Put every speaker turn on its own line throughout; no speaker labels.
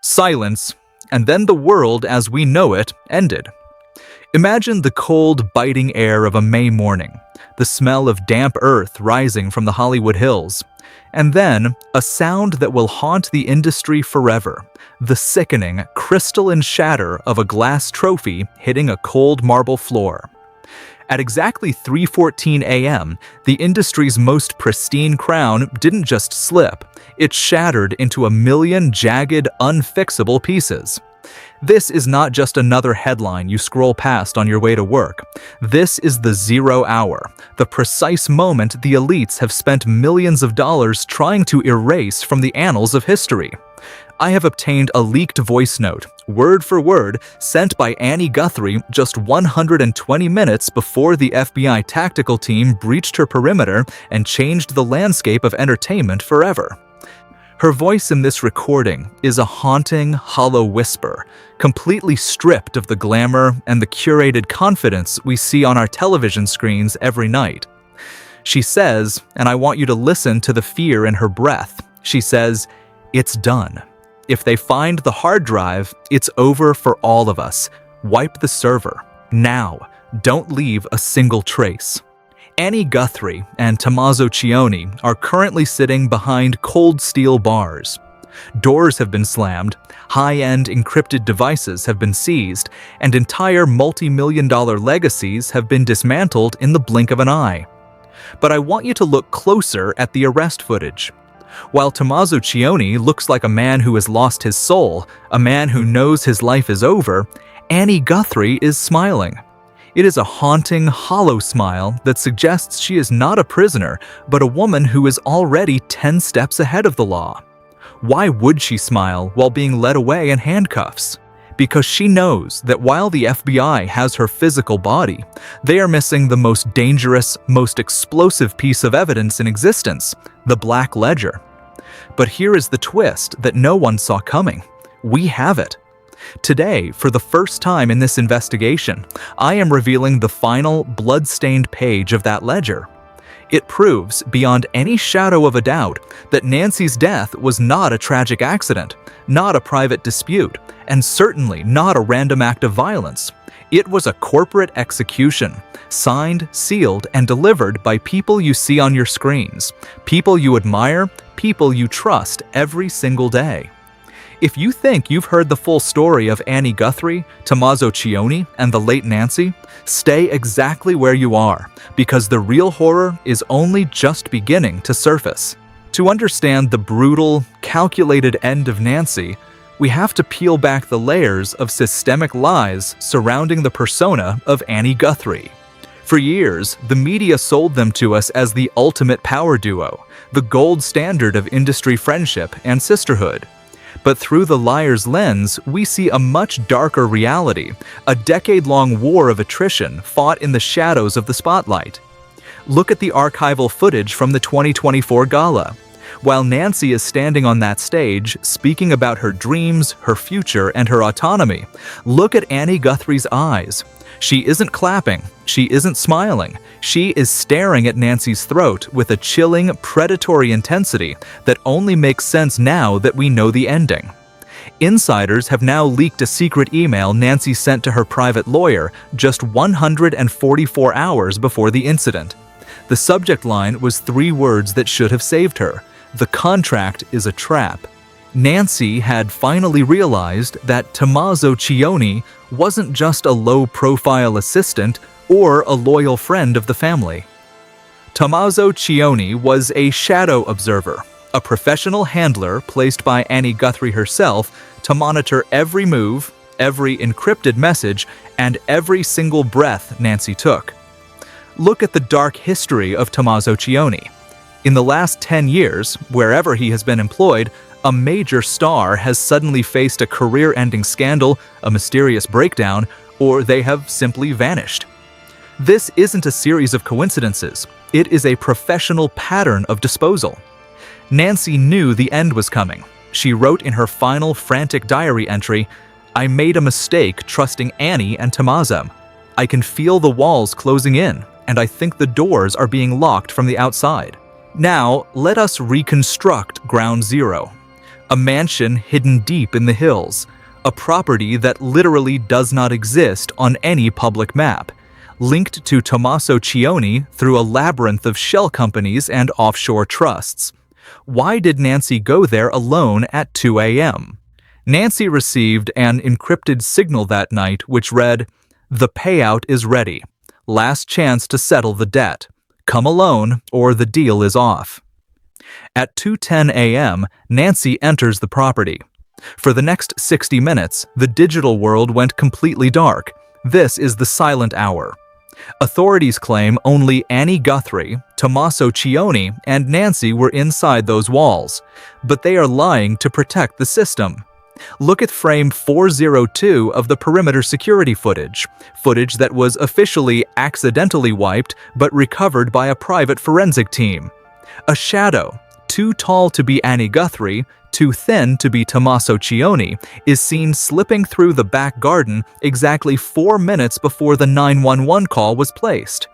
Silence, and then the world as we know it ended. Imagine the cold, biting air of a May morning, the smell of damp earth rising from the Hollywood Hills, and then a sound that will haunt the industry forever, the sickening crystalline shatter of a glass trophy hitting a cold marble floor. At exactly 3:14 a.m., the industry's most pristine crown didn't just slip, it shattered into a million jagged, unfixable pieces. This is not just another headline you scroll past on your way to work. This is the 0 hour, the precise moment the elites have spent millions of dollars trying to erase from the annals of history. I have obtained a leaked voice note, word for word, sent by Annie Guthrie just 120 minutes before the FBI tactical team breached her perimeter and changed the landscape of entertainment forever. Her voice in this recording is a haunting, hollow whisper, completely stripped of the glamour and the curated confidence we see on our television screens every night. She says, and I want you to listen to the fear in her breath, she says, "It's done. If they find the hard drive, it's over for all of us. Wipe the server. Now. Don't leave a single trace." Annie Guthrie and Tommaso Cioni are currently sitting behind cold steel bars. Doors have been slammed, high-end encrypted devices have been seized, and entire multi-million-dollar legacies have been dismantled in the blink of an eye. But I want you to look closer at the arrest footage. While Tommaso Cioni looks like a man who has lost his soul, a man who knows his life is over, Annie Guthrie is smiling. It is a haunting, hollow smile that suggests she is not a prisoner, but a woman who is already 10 steps ahead of the law. Why would she smile while being led away in handcuffs? Because she knows that while the FBI has her physical body, they are missing the most dangerous, most explosive piece of evidence in existence, the Black Ledger. But here is the twist that no one saw coming. We have it. Today, for the first time in this investigation, I am revealing the final blood-stained page of that ledger. It proves, beyond any shadow of a doubt, that Nancy's death was not a tragic accident, not a private dispute, and certainly not a random act of violence. It was a corporate execution, signed, sealed, and delivered by people you see on your screens, people you admire, people you trust every single day. If you think you've heard the full story of Annie Guthrie, Tommaso Cioni, and the late Nancy, stay exactly where you are, because the real horror is only just beginning to surface. To understand the brutal, calculated end of Nancy, we have to peel back the layers of systemic lies surrounding the persona of Annie Guthrie. For years, the media sold them to us as the ultimate power duo, the gold standard of industry friendship and sisterhood. But through the liar's lens, we see a much darker reality, a decade-long war of attrition fought in the shadows of the spotlight. Look at the archival footage from the 2024 gala. While Nancy is standing on that stage, speaking about her dreams, her future, and her autonomy, look at Annie Guthrie's eyes. She isn't clapping, she isn't smiling, she is staring at Nancy's throat with a chilling, predatory intensity that only makes sense now that we know the ending. Insiders have now leaked a secret email Nancy sent to her private lawyer just 144 hours before the incident. The subject line was 3 words that should have saved her: "The contract is a trap." Nancy had finally realized that Tommaso Cioni wasn't just a low-profile assistant or a loyal friend of the family. Tommaso Cioni was a shadow observer, a professional handler placed by Annie Guthrie herself to monitor every move, every encrypted message, and every single breath Nancy took. Look at the dark history of Tommaso Cioni. In the last 10 years, wherever he has been employed, a major star has suddenly faced a career-ending scandal, a mysterious breakdown, or they have simply vanished. This isn't a series of coincidences. It is a professional pattern of disposal. Nancy knew the end was coming. She wrote in her final frantic diary entry, "I made a mistake trusting Annie and Tommaso. I can feel the walls closing in, and I think the doors are being locked from the outside." Now, let us reconstruct Ground Zero. A mansion hidden deep in the hills, a property that literally does not exist on any public map, linked to Tommaso Cioni through a labyrinth of shell companies and offshore trusts. Why did Nancy go there alone at 2 a.m.? Nancy received an encrypted signal that night which read, "The payout is ready. Last chance to settle the debt. Come alone or the deal is off." At 2:10 a.m., Nancy enters the property. For the next 60 minutes, the digital world went completely dark. This is the silent hour. Authorities claim only Annie Guthrie, Tommaso Cioni, and Nancy were inside those walls, but they are lying to protect the system. Look at frame 402 of the perimeter security footage that was officially accidentally wiped but recovered by a private forensic team. A shadow, too tall to be Annie Guthrie, too thin to be Tommaso Cioni, is seen slipping through the back garden exactly 4 minutes before the 911 call was placed.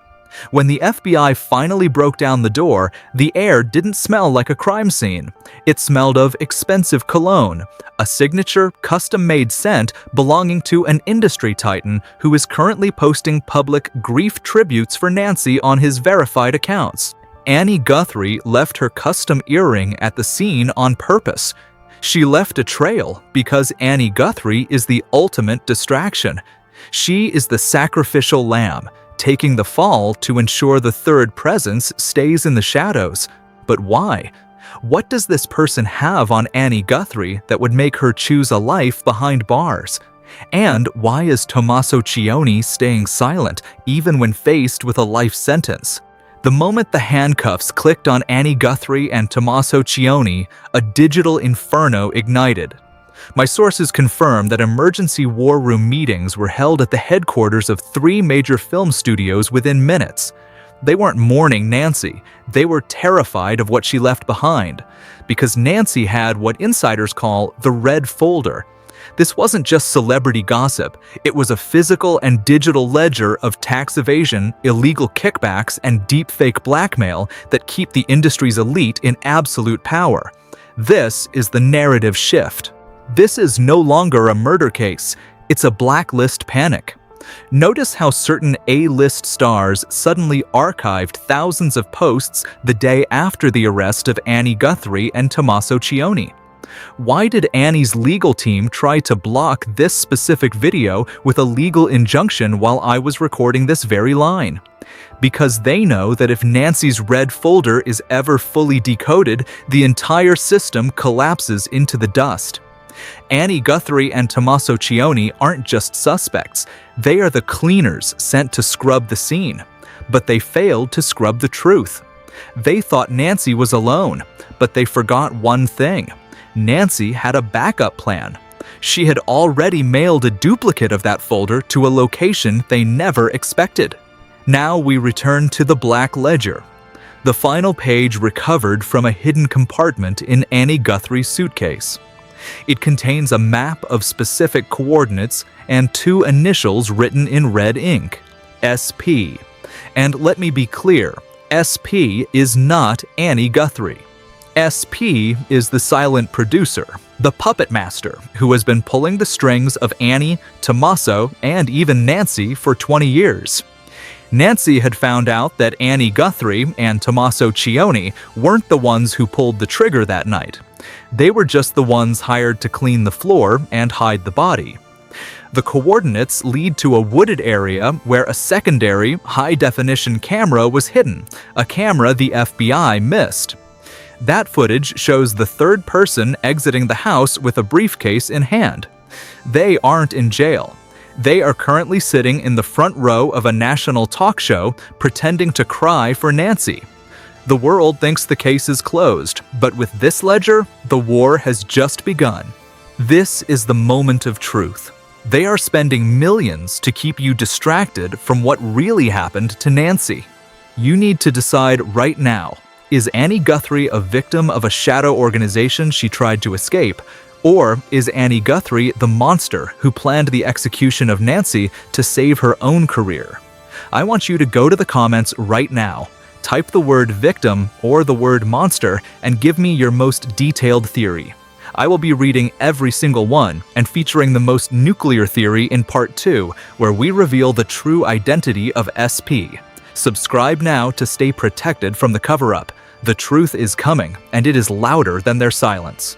When the FBI finally broke down the door, the air didn't smell like a crime scene. It smelled of expensive cologne, a signature, custom-made scent belonging to an industry titan who is currently posting public grief tributes for Nancy on his verified accounts. Annie Guthrie left her custom earring at the scene on purpose. She left a trail because Annie Guthrie is the ultimate distraction. She is the sacrificial lamb, taking the fall to ensure the third presence stays in the shadows. But why? What does this person have on Annie Guthrie that would make her choose a life behind bars? And why is Tommaso Cioni staying silent even when faced with a life sentence? The moment the handcuffs clicked on Annie Guthrie and Tommaso Cioni, a digital inferno ignited. My sources confirm that emergency war room meetings were held at the headquarters of 3 major film studios within minutes. They weren't mourning Nancy, they were terrified of what she left behind, because Nancy had what insiders call the red folder. This wasn't just celebrity gossip, it was a physical and digital ledger of tax evasion, illegal kickbacks, and deepfake blackmail that keep the industry's elite in absolute power. This is the narrative shift. This is no longer a murder case, it's a blacklist panic. Notice how certain A-list stars suddenly archived thousands of posts the day after the arrest of Annie Guthrie and Tommaso Cioni. Why did Annie's legal team try to block this specific video with a legal injunction while I was recording this very line? Because they know that if Nancy's red folder is ever fully decoded, the entire system collapses into the dust. Annie Guthrie and Tommaso Cioni aren't just suspects, they are the cleaners sent to scrub the scene. But they failed to scrub the truth. They thought Nancy was alone, but they forgot one thing. Nancy had a backup plan. She had already mailed a duplicate of that folder to a location they never expected. Now we return to the black ledger. The final page recovered from a hidden compartment in Annie Guthrie's suitcase. It contains a map of specific coordinates and 2 initials written in red ink, SP. And let me be clear, SP is not Annie Guthrie. SP is the silent producer, the puppet master, who has been pulling the strings of Annie, Tommaso, and even Nancy for 20 years. Nancy had found out that Annie Guthrie and Tommaso Cioni weren't the ones who pulled the trigger that night. They were just the ones hired to clean the floor and hide the body. The coordinates lead to a wooded area where a secondary, high-definition camera was hidden, a camera the FBI missed. That footage shows the third person exiting the house with a briefcase in hand. They aren't in jail. They are currently sitting in the front row of a national talk show pretending to cry for Nancy. The world thinks the case is closed, but with this ledger, the war has just begun. This is the moment of truth. They are spending millions to keep you distracted from what really happened to Nancy. You need to decide right now, is Annie Guthrie a victim of a shadow organization she tried to escape, or is Annie Guthrie the monster who planned the execution of Nancy to save her own career? I want you to go to the comments right now, type the word victim or the word monster, and give me your most detailed theory. I will be reading every single one and featuring the most nuclear theory in Part 2, where we reveal the true identity of SP. Subscribe now to stay protected from the cover-up. The truth is coming, and it is louder than their silence.